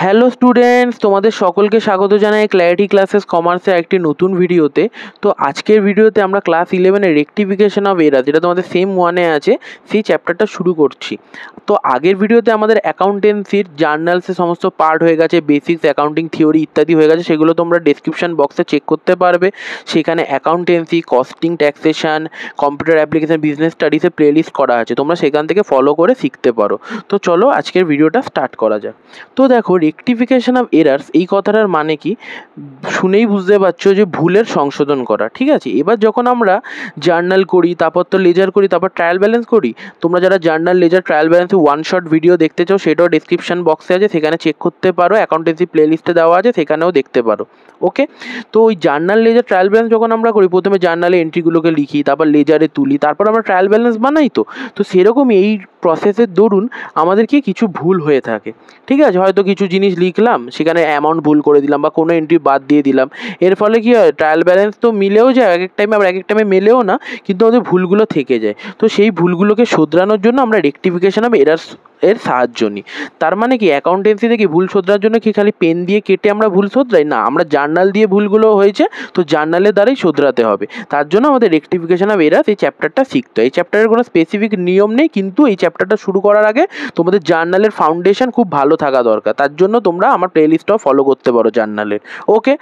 Hello students, তোমাদের সকলকে স্বাগত জানাই ক্ল্যারিটি ক্লাসেস কমার্সের একটি নতুন ভিডিওতে। তো আজকের ভিডিওতে আমরা ক্লাস 11-এর রেকটিফিকেশন অফ এরার, যেটা তোমাদের সেম 1-এ আছে, সেই চ্যাপ্টারটা শুরু করছি। তো আগের ভিডিওতে আমাদের অ্যাকাউন্টেন্সির জার্নালসের সমস্ত পার্ট হয়ে গেছে, বেসিক্স, অ্যাকাউন্টিং থিওরি ইত্যাদি হয়ে গেছে। সেগুলো তোমরা ডেসক্রিপশন বক্সে চেক করতে পারবে। সেখানে accountancy, costing, taxation, computer application, business স্টাডিসের প্লেলিস্ট করা আছে, তোমরা সেখান থেকে ফলো করে শিখতে পারো। তো চলো আজকের ভিডিওটা স্টার্ট করা যাক। তো দেখো, রেকটিফিকেশন অফ এরার্স এই কথাটার মানে কি, শুনেই বুঝতে পারছো যে ভুলের সংশোধন করা। ঠিক আছে, এবার যখন আমরা জার্নাল করি, তারপর তো লেজার করি, তারপর ট্রায়াল ব্যালেন্স করি। তোমরা যারা জার্নাল, লেজার, ট্রায়াল ব্যালেন্সে ওয়ান শট ভিডিও দেখতে চাও, সেটাও ডেসক্রিপশন বক্সে আছে, সেখানে চেক করতে পারো। অ্যাকাউন্টেন্সি প্লেলিস্টে দেওয়া আছে, সেখানেও দেখতে পারো। ওকে, তো ওই জার্নাল, লেজার, ট্রায়াল ব্যালেন্স যখন আমরা করি, প্রথমে জার্নালে এন্ট্রিগুলোকে লিখি, তারপর লেজারে তুলি, তারপর আমরা ট্রায়াল ব্যালেন্স বানাই। তো সেরকমই এই প্রসেসের দরুন আমাদেরকে কিছু ভুল হয়ে থাকে। ঠিক আছে, হয়তো কিছু জিনিস লিখলাম, সেখানে অ্যামাউন্ট ভুল করে দিলাম বা কোনো এন্ট্রি বাদ দিয়ে দিলাম। এর ফলে কী হয়, ট্রায়াল ব্যালেন্স তো মিলেও যায় এক এক টাইমে, আবার এক এক টাইমে মেলেও না, কিন্তু আমাদের ভুলগুলো থেকে যায়। তো সেই ভুলগুলোকে শোধরানোর জন্য আমরা রেকটিফিকেশন অফ এরার্স এর সাহায্য নিই। তার মানে কি, অ্যাকাউন্টেন্সিতে কি ভুল শোধরার জন্য কি খালি পেন দিয়ে কেটে আমরা ভুল শোধরাই না, আমরা জার্নাল দিয়ে ভুলগুলো হয়েছে তো জার্নালের দ্বারাই শোধরাতে হবে। তার জন্য আমাদের রেকটিফিকেশন অফ এরার্স এই চ্যাপ্টারটা শিখতে হয়। এই চ্যাপ্টারের কোনো স্পেসিফিক নিয়ম নেই, কিন্তু এই চ্যাপ্টারটা শুরু করার আগে তোমাদের জার্নালের ফাউন্ডেশন খুব ভালো থাকা দরকার। তার জন্য তোমরা আমার প্লেলিস্টটাও ফলো করতে পারো জার্নালের। ওকে,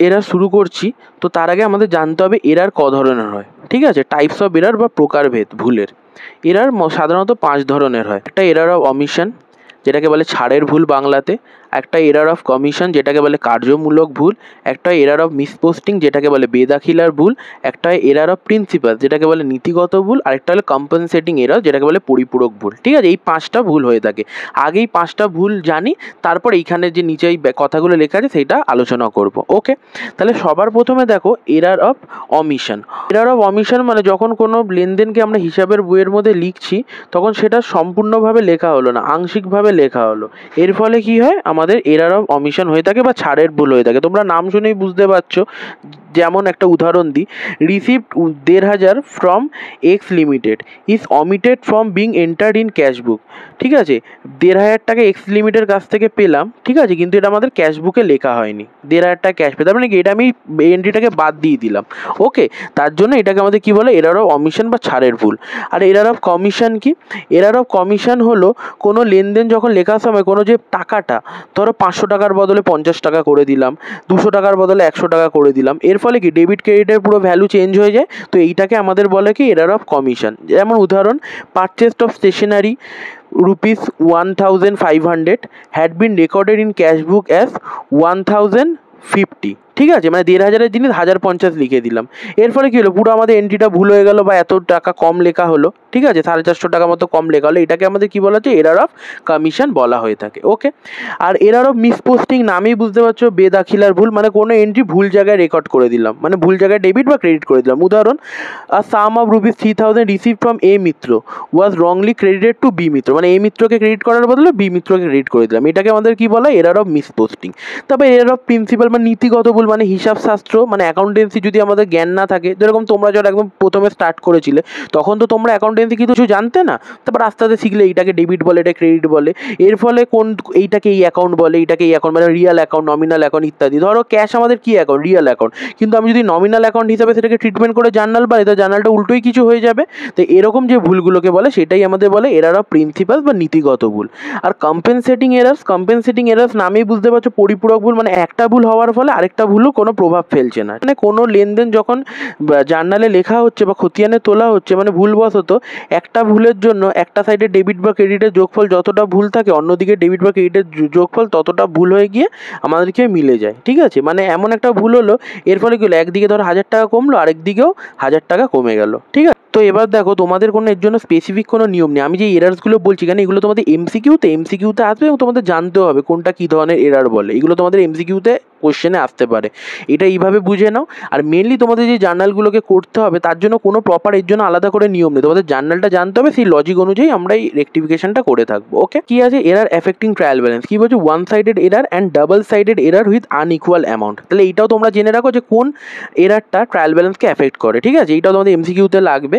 এরার শুরু করছি। তো তার আগে আমাদের জানতে হবে এরার ক ধরনের হয়। ঠিক আছে, টাইপস অফ এরার বা প্রকারভেদ ভুলের। এরার সাধারণত 5 ধরনের হয়। একটা এরার অফ অমিশন, যেটাকে বলে ছাড়ের ভুল বাংলাতে। একটা এরার অফ কমিশন, যেটাকে বলে কার্যমূলক ভুল। একটা এরার অফ মিসপোস্টিং, যেটাকে বলে বেদাখিলার ভুল। একটা এরার অফ প্রিন্সিপাল, যেটাকে বলে নীতিগত ভুল। আরেকটা হলো কম্পেনসেটিং এরার, যেটাকে বলে পরিপূরক ভুল। ঠিক আছে, এই 5টা ভুল হয়ে থাকে। আগেই 5টা ভুল জানি, তারপর এইখানে যে নিচে এই কথাগুলো লেখা আছে সেইটা আলোচনা করব। ওকে, তাহলে সবার প্রথমে দেখো error of omission. Error of omission মানে যখন কোনো লেনদেনকে আমরা হিসাবের বইয়ের মধ্যে লিখছি, তখন সেটা সম্পূর্ণভাবে লেখা হলো না, আংশিকভাবে লেখা হলো। এর ফলে কি হয়, আমাদের এরার অফ অমিশন হয়ে থাকে বা ছাড়ের ভুল হয়ে থাকে। তোমরা নাম শুনেই বুঝতে পারছো। যেমন একটা উদাহরণ দিই, received 1,500 from x limited is omitted from being entered in cashbook. ঠিক আছে, 1,500 টাকা এক্স লিমিটেড কাছ থেকে পেলাম, ঠিক আছে, কিন্তু এটা আমাদের ক্যাশবুকে লেখা হয়নি। 1,500 টাকা ক্যাশ পেতাম, মানে কি এটা আমি এন্ট্রিটাকে বাদ দিয়ে দিলাম। ওকে, তার জন্য এটাকে আমাদের কি বলে, এরার অফ অমিশন বা ছাড়ের ভুল। আর এরার অফ কমিশন কি? এরার অফ কমিশন হলো কোনো লেনদেন যখন লেখার সময় কোনো যে টাকাটা, ধরো 500 টাকার বদলে 50 টাকা করে দিলাম, 200 টাকার বদলে 100 টাকা করে দিলাম, এর ফলে কি ডেবিট ক্রেডিটের পুরো ভ্যালু চেঞ্জ হয়ে যায়। তো এইটাকে আমাদের বলে কি এরার অফ কমিশন। যেমন উদাহরণ, purchased of stationery rupees 1,500 had been recorded in cash book as 1,050। ঠিক আছে, মানে 1,500-এর জিনিস 1,050 লিখে দিলাম। এর ফলে কী হলো, পুরো আমাদের এন্ট্রিটা ভুল হয়ে গেল বা এত টাকা কম লেখা হলো। ঠিক আছে, 450 টাকা মতো কম লেখা হলো। এটাকে আমাদের কী বলা হচ্ছে, এরার অফ কমিশন বলা হয়ে থাকে। ওকে, আর এরার অফ মিসপোস্টিং নামেই বুঝতে পারছো, বেদাখিলার ভুল, মানে কোনো এন্ট্রি ভুল জায়গায় রেকর্ড করে দিলাম, মানে ভুল জায়গায় ডেবিট বা ক্রেডিট করে দিলাম। উদাহরণ, a sum of rupees 3,000 receive from A Mitra was wrongly credited to B Mitra, মানে এ মিত্রকে ক্রেডিট করার বদলে বি মিত্রকে ক্রেডিট করে দিলাম। এটাকে আমাদের কী বলা হয়, এরার অফ মিসপোস্টিং। তারপর এরার অফ প্রিন্সিপাল মানে নীতিগত ভুল, মানে হিসাব শাস্ত্র, মানে অ্যাকাউন্টেন্সি যদি আমাদের জ্ঞান না থাকে, যেরকম তোমরা যখন একদম প্রথমে স্টার্ট করেছিলে, তখন তো তোমরা অ্যাকাউন্টেন্সি কিছু জানতে না। তারপর আস্তে আস্তে শিখলে এইটাকে ডেবিট বলে, এটা ক্রেডিট বলে। এর ফলে এইটাকে এই অ্যাকাউন্ট বলে, এইটাকে এই অ্যাকাউন্ট, মানে রিয়াল অ্যাকাউন্ট, নমিনাল অ্যাকাউন্ট ইত্যাদি। ধরো ক্যাশ আমাদের কি অ্যাকাউন্ট, রিয়াল অ্যাকাউন্ট, কিন্তু আমি যদি নমিনাল অ্যাকাউন্ট হিসাবে সেটাকে ট্রিটমেন্ট করে জার্নাল বানাই, তো জার্নালটা উল্টোই কিছু হয়ে যাবে। তো এরকম যে ভুলগুলোকে বলে সেটাই আমাদের বলে এরার অফ প্রিন্সিপাল বা নীতিগত ভুল। আর কম্পেনসেটিং এরার্স নামেই বুঝতে পারছো, পরিপূরক ভুল, মানে একটা ভুল হওয়ার ফলে আরেকটা ভুলও কোনো প্রভাব ফেলছে না। মানে কোনো লেনদেন যখন জার্নালে লেখা হচ্ছে বা খতিয়ানে তোলা হচ্ছে, মানে ভুলবশত একটা ভুলের জন্য একটা সাইডে ডেবিট বা ক্রেডিটের যোগফল যতটা ভুল থাকে, অন্যদিকে ডেবিট বা ক্রেডিটের যোগফল ততটা ভুল হয়ে গিয়ে আমাদেরকে মিলে যায়। ঠিক আছে, মানে এমন একটা ভুল হলো, এর ফলে কি হলো, একদিকে ধরো 1,000 টাকা কমলো, আরেকদিকেও 1,000 টাকা কমে গেল। ঠিক আছে, তো এবার দেখো, তোমাদের কোনো এর জন্য স্পেসিফিক কোনো নিয়ম নেই। আমি যে এরার্সগুলো বলছি, কেন এগুলো তোমাদের এমসিকিউতে আসবে এবং তোমাদের জানতেও হবে কোনটা কী ধরনের এরার বলে। এগুলো তোমাদের এমসিকিউতে কোশ্চেনে আসতে পারে। এটা এইভাবে বুঝে নাও। আর মেনলি তোমাদের যে জার্নালগুলোকে করতে হবে তার জন্য কোনো প্রপার এর জন্য আলাদা করে নিয়ম নেই, তোমাদের জার্নালটা জানতে হবে, সেই লজিক অনুযায়ী আমরা এই রেকটিফিকেশনটা করে থাকবো। ওকে, কি আছে এরার এফেক্টিং ট্রায়াল ব্যালেন্স, কি বলছে one sided error and double sided error with unequal amount. তাহলে এইটাও তোমরা জেনে রাখো যে কোন এরারটা ট্রায়াল ব্যালেন্সকে এফেক্ট করে, ঠিক আছে, এইটাও তোমাদের এমসিকিউতে লাগবে।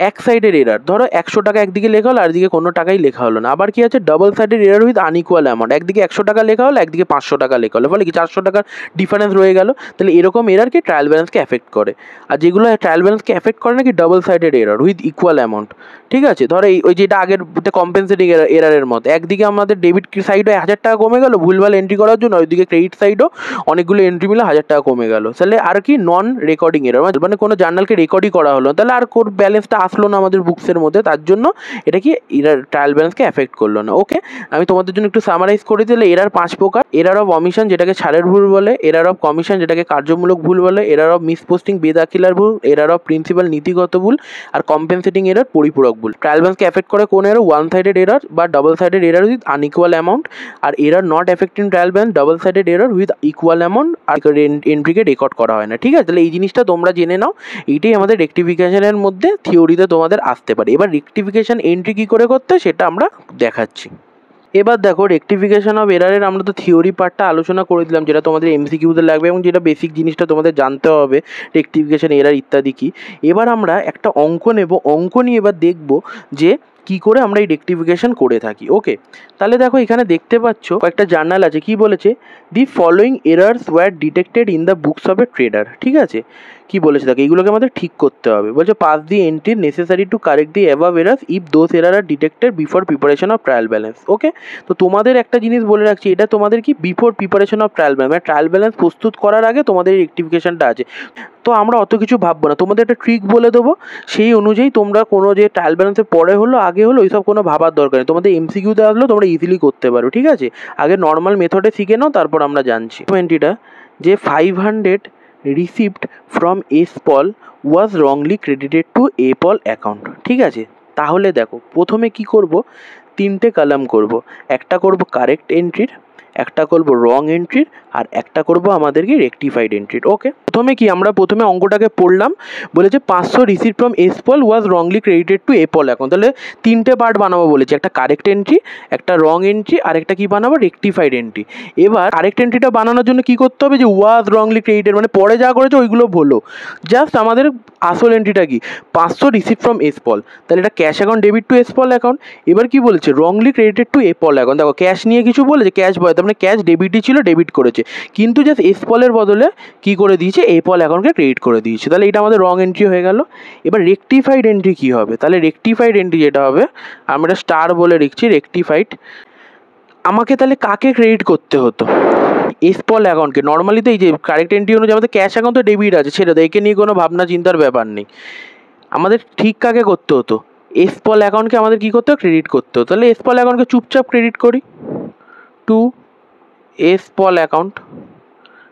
এক সাইডের এরার, ধরো 100 টাকা একদিকে লেখা হলো আর একদিকে কোনো টাকাই লেখা হলো না। আবার কি আছে double sided error with unequal amount, একদিকে 100 টাকা লেখা হলো একদিকে 500 টাকা লেখা হলো, ফলে কি 400 টাকার ডিফারেন্স রয়ে গেল। তাহলে এরকম এরারকে ট্রায়াল ব্যালেন্সকে এফেক্ট করে। আর যেগুলো ট্রায়াল ব্যালেন্সকে এফেক্ট করে নাকি double sided error with equal amount, ঠিক আছে। ধরো ওই যেটা আগের কম্পেনসেটিং এরারের মতো, একদিকে আমাদের ডেবিট সাইডও 1000 টাকা কমে গেল ভুলভাল এন্ট্রি করার জন্য, ওইদিকে ক্রেডিট সাইডও অনেকগুলো এন্ট্রি মিলে 1000 টাকা কমে গেল। তাহলে আর কি নন রেকর্ডিং এরার, মানে কোনো জার্নালকে রেকর্ডই করা হলো, তাহলে আর কোর ব্যালেন্সটা আসলো না আমাদের বুকসের মধ্যে, তার জন্য এটা কি এরার ট্রায়াল ব্যালেন্সকে এফেক্ট করলো না। ওকে, আমি তোমাদের জন্য একটু সামারাইজ করে দিলে এরার 5 প্রকার: এরার অফ অমিশন যেটাকে ছাড়ের ভুল বলে, এরার অফ কমিশন যেটাকে কার্যমূলক ভুল বলে, এরার অফ মিসপোস্টিং বেদাখিলার ভুল, এরার অফ প্রিন্সিপাল নীতিগত ভুল, আর কম্পেনসেটিং এরার পরিপূরক ভুল। ট্রায়াল ব্যালেন্সকে এফেক্ট করে কোন এরার? ওয়ান সাইডেড এরার বা double sided error with unequal amount, আর error not affecting trial balance double sided error with equal amount, আর এন্ট্রিকে রেকর্ড করা হয় না, ঠিক আছে। তাহলে এই জিনিসটা তোমরা জেনে নাও, এইটাই আমাদের রেকটিফিকেশনের মধ্যে থিওরিতে তোমাদের আসতে পারে। এবার রেকটিফিকেশন এন্ট্রি কী করে করতে সেটা আমরা দেখাচ্ছি। এবার দেখো রেকটিফিকেশন অফ এরারের আমরা তো থিওরি পার্টটা আলোচনা করে দিলাম, যেটা তোমাদের এমসিকিউতে লাগবে এবং যেটা বেসিক জিনিসটা তোমাদের জানতে হবে রেকটিফিকেশন এরার ইত্যাদি কি। এবার আমরা একটা অঙ্ক নেব, অঙ্ক নিয়ে এবার দেখব যে কি করে আমরা এই রেকটিফিকেশন করে থাকি। ওকে, তাহলে দেখো এখানে দেখতে পাচ্ছ কয়েকটা জার্নাল আছে, কি বলেছে, the following errors were detected in the books of a trader, ঠিক আছে। কি বলেছে দেখো, এইগুলোকে আমাদের ঠিক করতে হবে। বলছে pass the entry necessary to correct the above errors if those error are detected before preparation of trial balance. Okay, তো তোমাদের একটা জিনিস বলে রাখছি, এটা তোমাদের কি before preparation of trial balance, মানে ট্রায়াল ব্যালেন্স প্রস্তুত করার আগে তোমাদের এই রেকটিফিকেশনটা আছে। তো আমরা অত কিছু ভাববো না, তোমাদের একটা ট্রিক বলে দেবো, সেই অনুযায়ী তোমরা কোনো যে ট্রায়াল ব্যালেন্সের পরে হলো আগে হলো ওইসব কোনো ভাবার দরকার নেই, তোমাদের এমসিকিউতে আসলেও তোমরা ইজিলি করতে পারো, ঠিক আছে। আগে নর্মাল মেথডে শিখে নাও, তারপর আমরা জানছি। এন্ট্রিটা যে 500 received from S Pal was wrongly credited to A Pal account, ঠিক আছে। তাহলে দেখো প্রথমে কি করব, 3টে কলাম করব, একটা করব কারেক্ট এন্ট্রির, একটা করব রং এন্ট্রির, আর একটা করব আমাদের কি রেকটিফাইড এন্ট্রির। ওকে, প্রথমে কি আমরা প্রথমে অঙ্কটাকে পড়লাম, বলেছে 500 receive from S Pal was wrongly credited to A Pal account. তাহলে 3টে পার্ট বানাবো বলেছে, একটা কারেক্ট এন্ট্রি, একটা রং এন্ট্রি, আর একটা কি বানাবো, রেকটিফাইড এন্ট্রি। এবার কারেক্ট এন্ট্রিটা বানানোর জন্য কি করতে হবে, যে ওয়াজ রংলি ক্রেডিটেড মানে পরে যা করেছে ওইগুলো ভুলো, জাস্ট আমাদের আসল এন্ট্রিটা কি 500 রিসিভ ফ্রম এসপল, তাহলে এটা cash account debit to S Pal account. এবার কি বলেছে, wrongly credited to A Pal account, দেখো ক্যাশ নিয়ে কিছু বলেছে, ক্যাশ বয় তার মানে ক্যাশ ডেবিটই ছিল, ডেবিট করেছে, কিন্তু জাস্ট এসপলের বদলে কি করে দিয়েছে, এপল অ্যাকাউন্টকে ক্রেডিট করে দিয়েছে, তাহলে এটা আমাদের রং এন্ট্রি হয়ে গেল। এবার রেকটিফাইড এন্ট্রি কী হবে, তাহলে রেকটিফাইড এন্ট্রি যেটা হবে, আমরা স্টার বলে লিখছি রেকটিফাইড, আমাকে তাহলে কাকে ক্রেডিট করতে হতো, এসপল অ্যাকাউন্টকে। নর্মালি তো এই যে কারেক্ট এন্ট্রি অনুযায়ী আমাদের ক্যাশ অ্যাকাউন্ট তো ডেবিট আছে, ছেড়ে দেয়, একে নিয়ে কোনো ভাবনা চিন্তার ব্যাপার নেই। আমাদের ঠিক কাকে করতে হতো, এসপল অ্যাকাউন্টকে আমাদের কী করতে হতো, ক্রেডিট করতে হতো। তাহলে এসপল অ্যাকাউন্টকে চুপচাপ ক্রেডিট করি, টু এসপল অ্যাকাউন্ট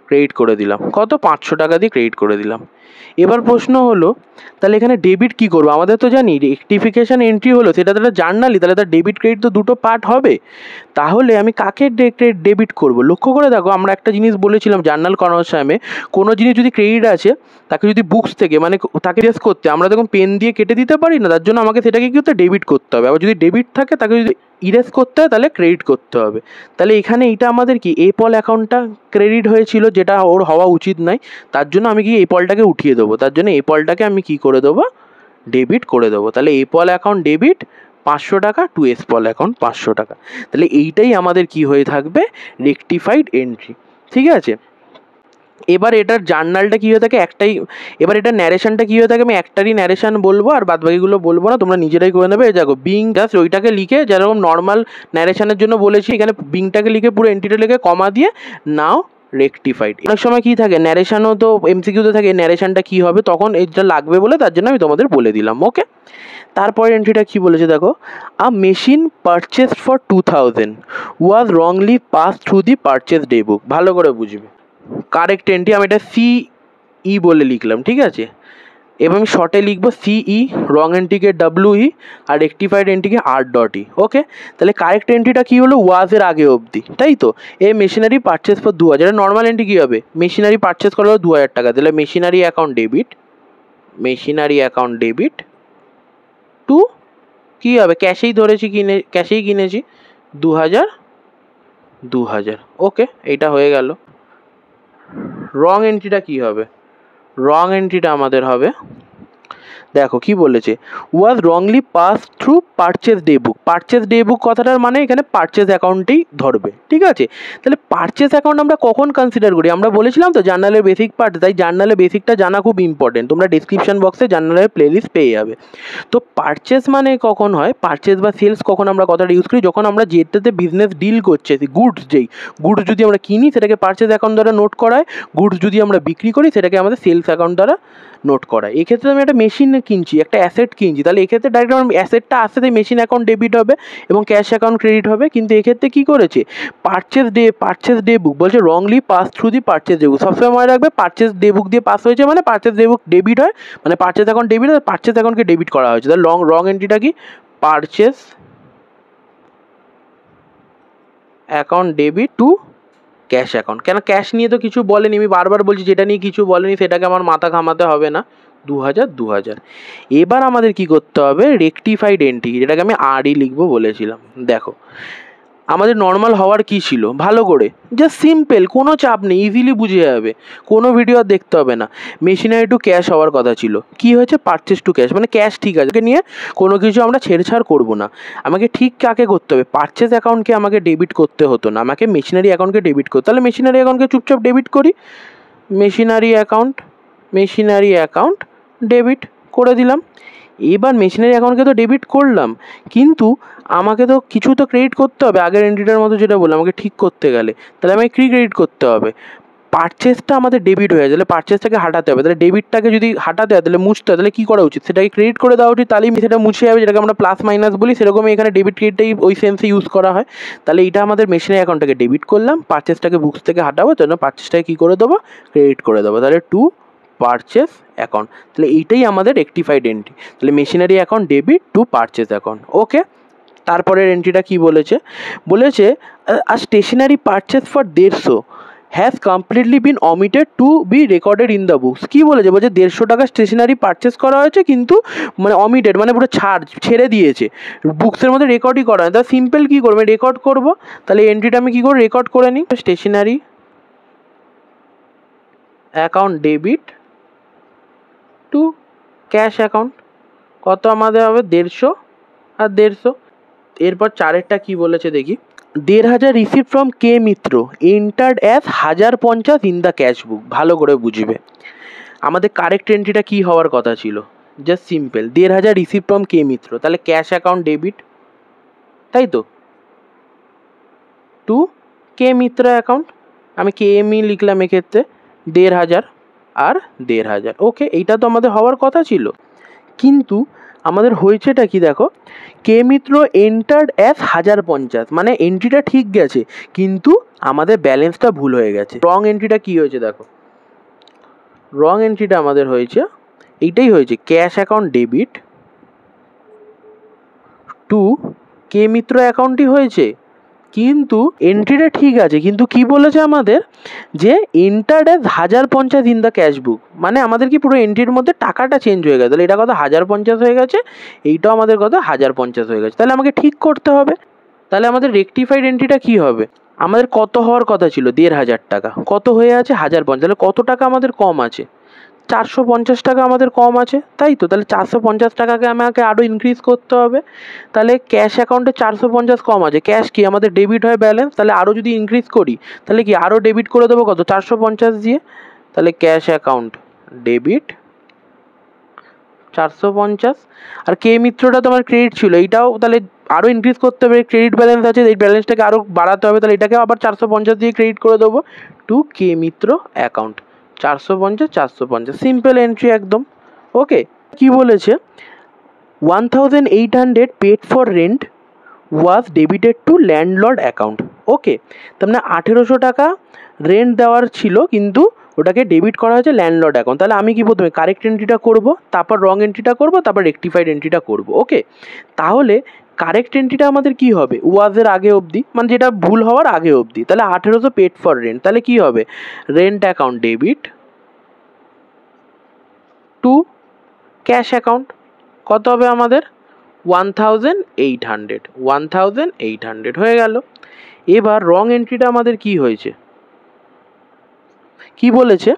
ক্রেডিট করে দিলাম, কত 500 টাকা দিয়ে ক্রেডিট করে দিলাম। এবার প্রশ্ন হলো, তাহলে এখানে ডেবিট কী করবো, আমাদের তো জানি রেকটিফিকেশান এন্ট্রি হলো সেটা তাহলে জার্নালি, তাহলে তার ডেবিট ক্রেডিট তো দুটো পার্ট হবে। তাহলে আমি কাকে ডেবিট করব, লক্ষ্য করে দেখো আমরা একটা জিনিস বলেছিলাম জার্নাল করানোর সময়, কোনো জিনিস যদি ক্রেডিট আছে তাকে যদি বুকস থেকে মানে তাকে রেস করতে আমরা তখন পেন দিয়ে কেটে দিতে পারি না, তার জন্য আমাকে সেটাকে কি করতে ডেবিট করতে হবে। আবার যদি ডেবিট থাকে তাকে যদি ইরেজ করতে হয় তাহলে ক্রেডিট করতে হবে। তাহলে এখানে এটা আমাদের কি এপল অ্যাকাউন্টটা ক্রেডিট হয়েছিল, যেটা ওর হওয়া উচিত নয়, তার জন্য আমি কি এপলটাকে উঠিয়ে দেবো, তার জন্য এপলটাকে আমি কি করে দেবো, ডেবিট করে দেবো। তাহলে এপল অ্যাকাউন্ট ডেবিট 500 টাকা টু এসপল অ্যাকাউন্ট 500 টাকা। তাহলে এইটাই আমাদের কি হয়ে থাকবে, রেকটিফাইড এন্ট্রি, ঠিক আছে। এবার এটার জার্নালটা কী হয়ে থাকে, একটাই, এবার এটার ন্যারেশনটা কী হয়ে থাকে, আমি একটারই ন্যারেশন বলবো আর বাদবাকিগুলো বলবো না, তোমরা নিজেরাই করে নেবে। দেখো বিং জাস্ট ওইটাকে লিখে, যেরকম নর্মাল ন্যারেশনের জন্য বলেছি, এখানে বিংটাকে লিখে পুরো এন্ট্রিটা লিখে কমা দিয়ে নাও রেকটিফাইড। অনেক সময় কী থাকে, ন্যারেশনও তো এমসিকিউতে থাকে, ন্যারেশনটা কী হবে, তখন এটা লাগবে বলে তার জন্য আমি তোমাদের বলে দিলাম। ওকে, তারপরে এন্ট্রিটা কী বলেছে দেখো, a machine purchased for 2000 was wrongly pass through the purchase day book. ভালো করে বুঝবে, কারেক্ট এন্ট্রি আমি এটা CE বলে লিখলাম, ঠিক আছে। এবার আমি শর্টে লিখবো সিই, রং এন্ট্রিকে ডব্লিউই আর রেকটিফাইড এন্ট্রিকে R.E। ওকে, তাহলে কারেক্ট এন্ট্রিটা কী হলো, ওয়াজের আগে অবধি, তাই তো। A machinery purchase for 2000, normal entry কী হবে, মেশিনারি পারচেস করা হলো 2000 টাকা, তাহলে মেশিনারি অ্যাকাউন্ট ডেবিট টু কী হবে, ক্যাশেই ধরেছি, ক্যাশেই কিনেছি 2000। ওকে, এইটা হয়ে গেল। রং এন্ট্রিটা কী হবে, রং এন্ট্রিটা আমাদের হবে, দেখো কি বলেছে, was wrongly pass through purchase day book. Purchase day book কথাটার মানে এখানে পারচেস অ্যাকাউন্টেই ধরবে, ঠিক আছে। তাহলে পারচেস অ্যাকাউন্ট আমরা কখন কনসিডার করি, আমরা বলেছিলাম তো জার্নালের বেসিক পার্ট, তাই জার্নালের বেসিকটা জানা খুব ইম্পর্টেন্ট। তোমরা ডিসক্রিপশন বক্সে জার্নালের প্লেলিস্ট পেয়ে যাবে। তো পারচেস মানে কখন হয়, পারচেস বা সেলস কখন আমরা কথাটা ইউজ করি, যখন আমরা যেটাতে বিজনেস ডিল করছে, গুডস গুডস যদি আমরা কিনি সেটাকে পারচেস অ্যাকাউন্ট দ্বারা নোট করায়, গুডস যদি আমরা বিক্রি করি সেটাকে আমাদের সেলস অ্যাকাউন্ট দ্বারা নোট করায়। এক্ষেত্রে আমি একটা মেশিন কিনছি, একটা অ্যাসেট কিনছি, তাহলে এক্ষেত্রে ডাইরেক্ট আমার অ্যাসেটটা আসছে, তাই মেশিন অ্যাকাউন্ট ডেবিট হবে এবং ক্যাশ অ্যাকাউন্ট ক্রেডিট হবে। কিন্তু এক্ষেত্রে কী করেছে, পারচেস ডে বুক বলছে wrongly pass through the purchase day book. সবসময় মনে রাখবে পারচেস ডে বুক দিয়ে পাস হয়েছে মানে পারচেস ডে বুক ডেবিট হয়, মানে পারচেস অ্যাকাউন্ট ডেবিট হয়, পারচেস অ্যাকাউন্টকে ডেবিট করা হয়েছে। তাহলে রং এন্ট্রিটা কি, purchase account debit to cash account. কেন ক্যাশ নিয়ে তো কিছু বলেনি, আমি বারবার বলছি যেটা নিয়ে কিছু বলেনি সেটাকে আমার মাথা ঘামাতে হবে না। 2000। এবার আমাদের কি করতে হবে, রেকটিফাইড এন্ট্রি, যেটাকে আমি RE লিখবো বলেছিলাম। দেখো আমাদের নর্মাল হওয়ার কি ছিল, ভালো করে জাস্ট সিম্পল, কোনো চাপ নেই, ইজিলি বুঝে যাবে, কোনো ভিডিও আর দেখতে হবে না। মেশিনারি টু ক্যাশ হওয়ার কথা ছিল, কি হয়েছে, পারচেস টু ক্যাশ, মানে ক্যাশ ঠিক আছে, ওকে নিয়ে কোনো কিছু আমরা ছেড়ছাড় করবো না। আমাকে ঠিক কাকে করতে হবে, পারচেস অ্যাকাউন্টকে আমাকে ডেবিট করতে হতো না, আমাকে মেশিনারি অ্যাকাউন্টকে ডেবিট করতে। তাহলে মেশিনারি অ্যাকাউন্টকে চুপচাপ ডেবিট করি, মেশিনারি অ্যাকাউন্ট ডেবিট করে দিলাম। এবার মেশিনারি অ্যাকাউন্টকে তো ডেবিট করলাম, কিন্তু আমাকে তো কিছু তো ক্রেডিট করতে হবে, আগের এন্ট্রিটার মতো যেটা বললাম, আমাকে ঠিক করতে গেলে তাহলে আমাকে কী ক্রেডিট করতে হবে, পারচেসটা আমাদের ডেবিট হয়ে যায়, তাহলে পারচেসটাকে হাঁটাতে হবে, তাহলে ডেবিটটাকে যদি হাঁটাতে হয় তাহলে মুছতে হয়, তাহলে কী করা উচিত, সেটাকে ক্রেডিট করে দেওয়া উচিত, তাহলেই সেটা মুছে যাবে, যেটাকে আমরা প্লাস মাইনাস বলি, সেরকমই এখানে ডেবিট ক্রেডিটটাই ওই সেন্সে ইউজ করা হয়। তাহলে এটা আমাদের মেশিনারি অ্যাকাউন্টটাকে ডেবিট করলাম, পারচেসটাকে বুকস থেকে হাঁটাবো, তাহলে পারচেসটাকে কী করে দেবো, ক্রেডিট করে দেবো, তাহলে টু পারচেস অ্যাকাউন্ট। তাহলে এইটাই আমাদের রেকটিফাইড এন্ট্রি, তাহলে machinery account debit to purchase account. Okay, তারপরের এন্ট্রিটা কি বলেছে, আর stationery purchase for 150 has completely been omitted to be recorded in the books. কী বলেছে, বলছে 150 টাকা স্টেশনারি পারচেস করা হয়েছে, কিন্তু মানে অমিটেড মানে পুরো ছেড়ে দিয়েছে, বুকসের মধ্যে রেকর্ডই করা হয়। তাহলে সিম্পল কী করবো, রেকর্ড করবো, তাহলে এন্ট্রিটা আমি কী করে রেকর্ড করে নিই, stationery account debit to cash account, কত আমাদের হবে 150 আর 150। এরপর চারেরটা কি বলেছে দেখি, 1500 receive from K Mitra entered as 1050 in the cash বুক। ভালো করে বুঝবে, আমাদের কারেক্ট এন্ট্রিটা কী হওয়ার কথা ছিল, জাস্ট সিম্পল 1500 রিসিভ ফ্রম কে মিত্র, তাহলে ক্যাশ অ্যাকাউন্ট ডেবিট, তাই তো, টু কে মিত্র অ্যাকাউন্ট, আমি KME লিখলাম এক্ষেত্রে 1500 আর 1500। ওকে, এইটা তো আমাদের হওয়ার কথা ছিল, কিন্তু আমাদের হয়েছেটা কি দেখো, কে মিত্র এন্টার্ড অ্যাজ 1050, মানে এন্ট্রিটা ঠিক গেছে কিন্তু আমাদের ব্যালেন্সটা ভুল হয়ে গেছে। রং এন্ট্রিটা কি হয়েছে দেখো, রং এন্ট্রিটা আমাদের হয়েছে এইটাই হয়েছে, cash account debit two K মিত্র অ্যাকাউন্টই হয়েছে, কিন্তু এন্ট্রিটা ঠিক আছে, কিন্তু কি বলেছে আমাদের, যে entered as 1050 in the cash বুক, মানে আমাদের কি পুরো এন্ট্রির মধ্যে টাকাটা চেঞ্জ হয়ে গেছে, তাহলে এটা কথা 1050 হয়ে গেছে, এইটাও আমাদের কথা 1050 হয়ে গেছে, তাহলে আমাকে ঠিক করতে হবে। তাহলে আমাদের রেকটিফাইড এন্ট্রিটা কি হবে, আমাদের কত হওয়ার কথা ছিল 1500 টাকা, কত হয়ে আছে 1050, তাহলে কত টাকা আমাদের কম আছে, 450 টাকা আমাদের কম আছে, তাই তো। তাহলে 450 টাকাকে আমাকে আরও ইনক্রিজ করতে হবে, তাহলে ক্যাশ অ্যাকাউন্টে 450 কম আছে, ক্যাশ কি আমাদের ডেবিট হয় ব্যালেন্স, তাহলে আরও যদি ইনক্রিজ করি তাহলে কি আরও ডেবিট করে দেবো কত 450 দিয়ে, তাহলে ক্যাশ অ্যাকাউন্ট ডেবিট 450, আর কে মিত্রটা তোমার ক্রেডিট ছিল, এইটাও তাহলে আরও ইনক্রিজ করতে হবে, ক্রেডিট ব্যালেন্স আছে, এই ব্যালেন্সটাকে আরও বাড়াতে হবে, তাহলে এটাকে আবার 450 দিয়ে ক্রেডিট করে দেবো to K Mitra account 450, simple entry একদম। ওকে, কি বলেছে, 1800 paid for rent was debited to landlord account. Okay, তার মানে 1800 টাকা রেন্ট দেওয়ার ছিল, কিন্তু ওটাকে ডেবিট করা হয়েছে ল্যান্ডলর্ড অ্যাকাউন্ট। তাহলে আমি কি প্রথমে কারেক্ট এন্ট্রিটা করব, তারপর রং এন্ট্রিটা করব, তারপর রেকটিফাইড এন্ট্রিটা করব। ওকে, তাহলে কারেক্ট এন্ট্রিটা আমাদের কি হবে, ওয়াজের আগে অবধি, মানে যেটা ভুল হওয়ার আগে অবধি। তাহলে 1800 পেড ফর রেন্ট, তাহলে কি হবে, rent account debit to cash account. কত হবে আমাদের 1800 হয়ে গেল। এবার রং এন্ট্রিটা আমাদের কি হয়েছে, কি বলেছে,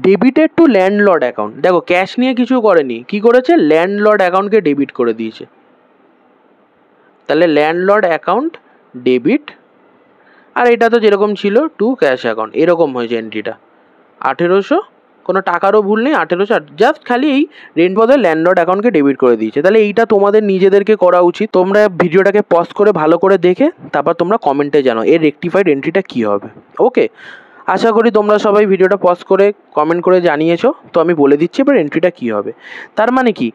ডেবিটেড টু ল্যান্ডলর্ড অ্যাকাউন্ট। দেখো ক্যাশ নিয়ে কিছু করেনি, কি করেছে, ল্যান্ডলর্ড অ্যাকাউন্টকে ডেবিট করে দিয়েছে। তাহলে ল্যান্ডলর্ড অ্যাকাউন্ট ডেবিট, আর এটা তো যেরকম ছিল টু ক্যাশ অ্যাকাউন্ট, এরকম হয়েছে এন্ট্রিটা। 1800, কোনো টাকারও ভুল নেই, 1800 জাস্ট খালি এই রেন্ট বদলে ল্যান্ডলর্ড অ্যাকাউন্টকে ডেবিট করে দিয়েছে। তাহলে এইটা তোমাদের নিজেদেরকে করা উচিত। তোমরা ভিডিওটাকে পজ করে ভালো করে দেখে তারপর তোমরা কমেন্টে জানাও এর রেকটিফাইড এন্ট্রিটা কী হবে। ওকে, আশা করি তোমরা সবাই ভিডিওটা পজ করে কমেন্ট করে জানিয়েছো। তো আমি বলে দিচ্ছি এবার এন্ট্রিটা কী হবে। তার মানে কি,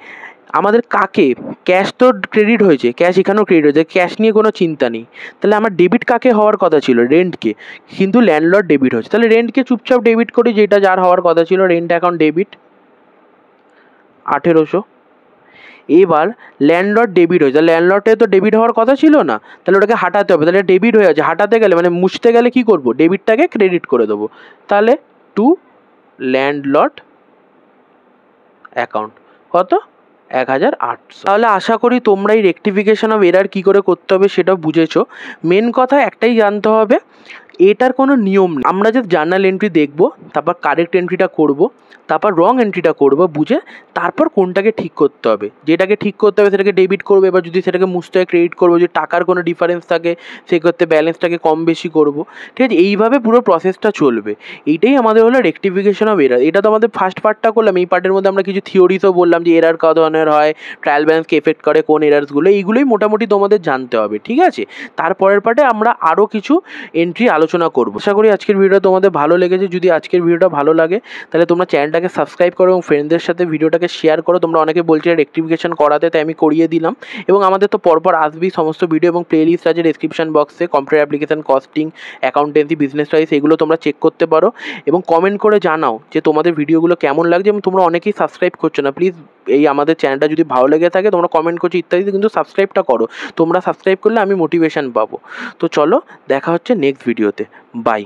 আমাদের কাকে, ক্যাশ তো ক্রেডিট হয়েছে, ক্যাশ এখানেও ক্রেডিট হয়েছে, ক্যাশ নিয়ে কোনো চিন্তা নেই। তাহলে আমার ডেবিট কাকে হওয়ার কথা ছিল, রেন্টকে, কিন্তু ল্যান্ডলর্ড ডেবিট হচ্ছে। তাহলে রেন্টকে চুপচাপ ডেবিট করি, যেটা যার হওয়ার কথা ছিল, রেন্ট অ্যাকাউন্ট ডেবিট 1800। এবার ল্যান্ডলর্ড ডেবিট হয়েছে, ল্যান্ডলর্ডে তো ডেবিট হওয়ার কথা ছিল না, তাহলে ওটাকে হাঁটাতে হবে। তাহলে ডেবিট হয়ে আছে, হাঁটাতে গেলে মানে মুছতে গেলে কি করব, ডেবিটটাকে ক্রেডিট করে দেবো। তাহলে টু ল্যান্ডলর্ড অ্যাকাউন্ট কত, 1800। তাহলে আশা করি তোমরা এই রেকটিফিকেশন অফ এরার কী করে করতে হবে সেটা বুঝেছো। মেন কথা একটাই জানতে হবে, এটার কোনো নিয়ম নেই। আমরা যে জার্নাল এন্ট্রি দেখব, তারপর কারেক্ট এন্ট্রিটা করব, তারপর রং এন্ট্রিটা করব, বুঝে তারপর কোনটাকে ঠিক করতে হবে। যেটাকে ঠিক করতে হবে সেটাকে ডেবিট করবো, এবার যদি সেটাকে মুছতে হয় ক্রেডিট করবো, যদি টাকার কোনো ডিফারেন্স থাকে সেক্ষেত্রে ব্যালেন্সটাকে কম বেশি করব। ঠিক আছে, এইভাবে পুরো প্রসেসটা চলবে। এইটাই আমাদের হলো রেকটিফিকেশন অফ এরার। এটা তো আমাদের ফার্স্ট পার্টটা করলাম। এই পার্টের মধ্যে আমরা কিছু থিওরিসও বললাম যে এরার কত ধরনের হয়, ট্রায়াল ব্যালেন্সকে এফেক্ট করে কোন এরার্সগুলো, এইগুলোই মোটামুটি তোমাদের জানতে হবে। ঠিক আছে, তারপরের পার্টে আমরা আরও কিছু এন্ট্রি আলোচনা করব। আশা করি আজকের ভিডিওটা তোমাদের ভালো লেগেছে। যদি আজকের ভিডিওটা ভালো লাগে তাহলে তোমরা চ্যানেলটাকে সাবস্ক্রাইব করো এবং ফ্রেন্ডদের সাথে ভিডিওটাকে শেয়ার করো। তোমরা অনেকে বলছিলে রেকটিফিকেশন করাতে, তাই আমি করিয়ে দিলাম। এবং আমাদের তো পরপর আসবেই সমস্ত ভিডিও, এবং প্লেলিস্ট আছে ডেসক্রিপশন বক্সে, computer application, costing, accountancy, business studies, এগুলো তোমরা চেক করতে পারো। এবং কমেন্ট করে জানাও যে তোমাদের ভিডিওগুলো কেমন লাগছে। এবং তোমরা অনেকেই সাবস্ক্রাইব করছো না, প্লিজ এই আমাদের চ্যানেলটা যদি ভালো লেগে থাকে, তোমরা কমেন্ট করছো ইত্যাদি, কিন্তু সাবস্ক্রাইবটা করো। তোমরা সাবস্ক্রাইব করলে আমি মোটিভেশন পাবো। তো চলো, দেখা হচ্ছে নেক্সট ভিডিওতে। বাই।